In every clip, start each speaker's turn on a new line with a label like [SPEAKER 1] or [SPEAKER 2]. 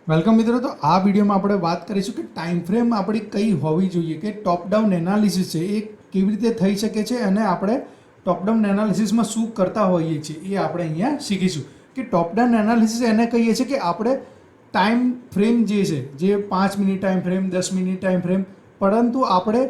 [SPEAKER 1] Welcome મિત્રો. તો આ વિડીયોમાં આપણે વાત કરીશું કે ટાઈમ ફ્રેમ આપણી કઈ હોવી જોઈએ, કે ટોપ ડાઉન એનાલિસિસ છે એ કેવી રીતે થઈ શકે છે અને આપણે ટોપ ડાઉન એનાલિસિસમાં શું કરતા હોઈએ છીએ એ આપણે અહીંયા શીખીશું. કે ટોપ ડાઉન એનાલિસિસ એને કહીએ છીએ કે આપણે ટાઈમ ફ્રેમ જે છે, જે 5 minute time frame, 10 minute time frame, પરંતુ આપણે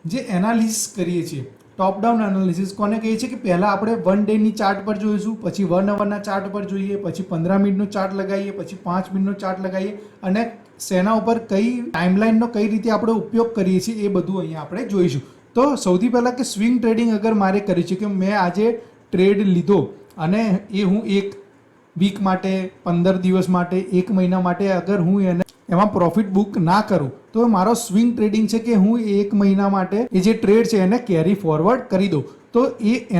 [SPEAKER 1] જે એનાલિસિસ કરીએ છીએ, ટોપ ડાઉન એનાલિસિસ કોને કહીએ છીએ કે પહેલાં આપણે 1 ડેની ચાર્ટ પર જોઈશું, પછી 1 અવરના ચાર્ટ પર જોઈએ, પછી 15 મિનિટનો ચાર્ટ લગાવીએ, પછી 5 મિનિટનો ચાર્ટ લગાવીએ અને શેના ઉપર કઈ ટાઈમલાઇનનો કઈ રીતે આપણે ઉપયોગ કરીએ છીએ એ બધું અહીંયા આપણે જોઈશું. તો સૌથી પહેલાં કે સ્વિંગ ટ્રેડિંગ અગર મારે કરી છે, કે મેં આજે ટ્રેડ લીધો અને એ હું એક વીક માટે, 15 દિવસ માટે, 1 મહિના માટે અગર હું એને એમાં પ્રોફિટ બુક ના કરું તો મારો સ્વિંગ ટ્રેડિંગ છે કે હું 1 મહિના માટે એ જે ટ્રેડ છે એને કેરી ફોરવર્ડ કરી દઉં. તો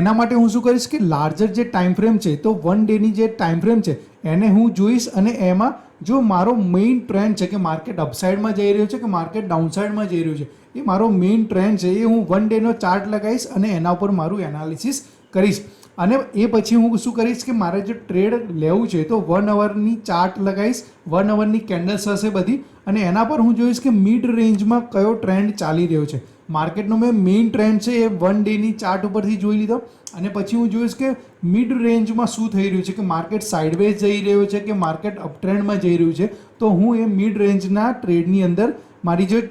[SPEAKER 1] એના માટે હું શું કરીશ કે લાર્જર જે ટાઈમ ફ્રેમ છે, તો 1 ડેની જે ટાઈમ ફ્રેમ છે એને હું જોઈશ અને એમાં જો મારો મેઇન ટ્રેન્ડ છે કે માર્કેટ અપસાઇડમાં જઈ રહ્યું છે કે માર્કેટ ડાઉનસાઇડમાં જઈ રહ્યું છે, એ મારો મેઇન ટ્રેન્ડ છે, એ હું 1 ડેનો ચાર્ટ લગાવીશ અને એના ઉપર મારું એનાલિસિસ કરીશ. અને એ પછી હું શું કરીશ કે મારે જો ટ્રેડ લેવું છે તો 1 અવરની ચાર્ટ લગાવીશ, 1 અવરની કેન્ડલ્સ હશે બધી, અને એના પર હું જોઈશ કે મિડ રેન્જમાં કયો ટ્રેન્ડ ચાલી રહ્યો છે. માર્કેટનો મેં મેઇન ટ્રેન્ડ છે એ 1 ડેની ચાર્ટ ઉપરથી જોઈ લીધો અને પછી હું જોઈશ કે મિડ રેન્જમાં શું થઈ રહ્યું છે, કે માર્કેટ સાઇડવેઝ જઈ રહ્યો છે કે માર્કેટ અપટ્રેન્ડમાં જઈ રહ્યું છે. તો હું એ મિડ રેન્જના ટ્રેડની અંદર મારી જે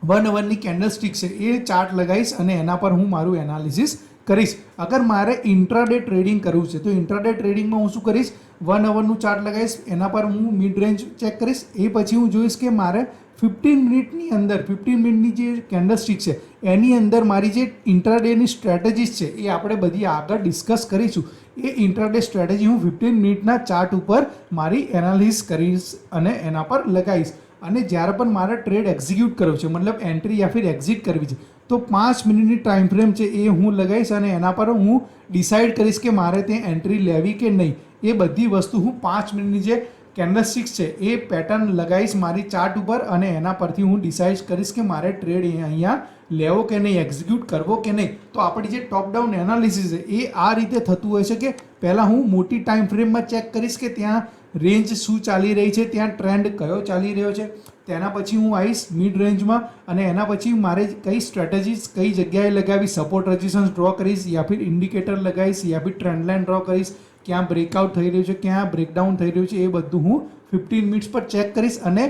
[SPEAKER 1] 1 અવરની કેન્ડલસ્ટિક છે એ ચાર્ટ લગાવીશ અને એના પર હું મારું એનાલિસિસ કરીશ. અગર મારે ઇન્ટ્રાડે ટ્રેડિંગ કરવું છે તો ઇન્ટ્રાડે ટ્રેડિંગમાં હું શું કરીશ, 1 અવરનું ચાર્ટ લગાવીશ, એના પર હું મિડ રેન્જ ચેક કરીશ. એ પછી હું જોઈશ કે મારે 15 મિનિટની અંદર, 15 મિનિટની જે કેન્ડલસ્ટિક છે એની અંદર મારી જે ઇન્ટ્રાડેની સ્ટ્રેટેજીસ છે એ આપણે બધી આગળ ડિસ્કસ કરીશું. એ ઇન્ટ્રાડે સ્ટ્રેટેજી હું 15 મિનિટના ચાર્ટ ઉપર મારી એનાલિસિસ કરીશ અને એના પર લગાવીશ. અને જ્યારે પણ મારે ટ્રેડ એક્ઝિક્યુટ કરવો છે, મતલબ એન્ટ્રી યા ફિર એક્ઝિટ કરવી છે, તો 5 મિનિટની ટાઈમ ફ્રેમ છે એ હું લગાવીશ અને એના પર હું ડિસાઇડ કરીશ કે મારે ત્યાં એન્ટ્રી લેવી કે નહીં. એ બધી વસ્તુ હું 5 મિનિટની જે કેન્ડલસ્ટિક્સ છે એ પેટર્ન લગાવીશ મારી ચાર્ટ ઉપર અને એના પરથી હું ડિસાઇડ કરીશ કે મારે ટ્રેડ અહીંયા લેવો કે નહીં, એક્ઝિક્યુટ કરવો કે નહીં. તો આપણી જે ટોપ ડાઉન એનાલિસિસ છે એ આ રીતે થતું હોય છે કે પહેલાં હું મોટી ટાઈમ ફ્રેમમાં ચેક કરીશ કે ત્યાં રેન્જ શું ચાલી રહી છે, ત્યાં ટ્રેન્ડ કયો ચાલી રહ્યો છે. તેના પછી હું આવીશ મિડ રેન્જમાં અને એના પછી મારે કઈ સ્ટ્રેટેજીસ કઈ જગ્યાએ લગાવી, સપોર્ટ રેઝિસ્ટન્સ ડ્રો કરીશ યા ફિર ઇન્ડિકેટર લગાવીશ યા ફિર ટ્રેન્ડ લાઇન ડ્રો કરીશ, ક્યાં બ્રેકઆઉટ થઈ રહ્યું છે, ક્યાં બ્રેકડાઉન થઈ રહ્યું છે, એ બધું હું 15 મિનિટ્સ પર ચેક કરીશ. અને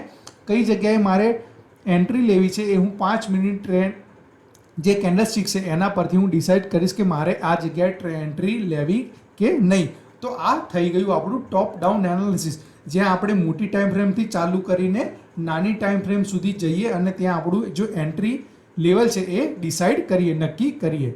[SPEAKER 1] કઈ જગ્યાએ મારે એન્ટ્રી લેવી છે એ હું 5 મિનિટ ટ્રેન્ડ જે કેન્ડલસ્ટિક છે એના પરથી હું ડિસાઇડ કરીશ કે મારે આ જગ્યાએ એન્ટ્રી લેવી કે નહીં. તો આ થઈ ગયું આપણું ટોપ ડાઉન એનાલિસિસ, જ્યાં આપણે મોટી ટાઈમ ફ્રેમથી ચાલુ કરીને નાની ટાઈમ ફ્રેમ સુધી જઈએ અને ત્યાં આપણું જો એન્ટ્રી લેવલ છે એ ડિસાઇડ કરીએ, નક્કી કરીએ.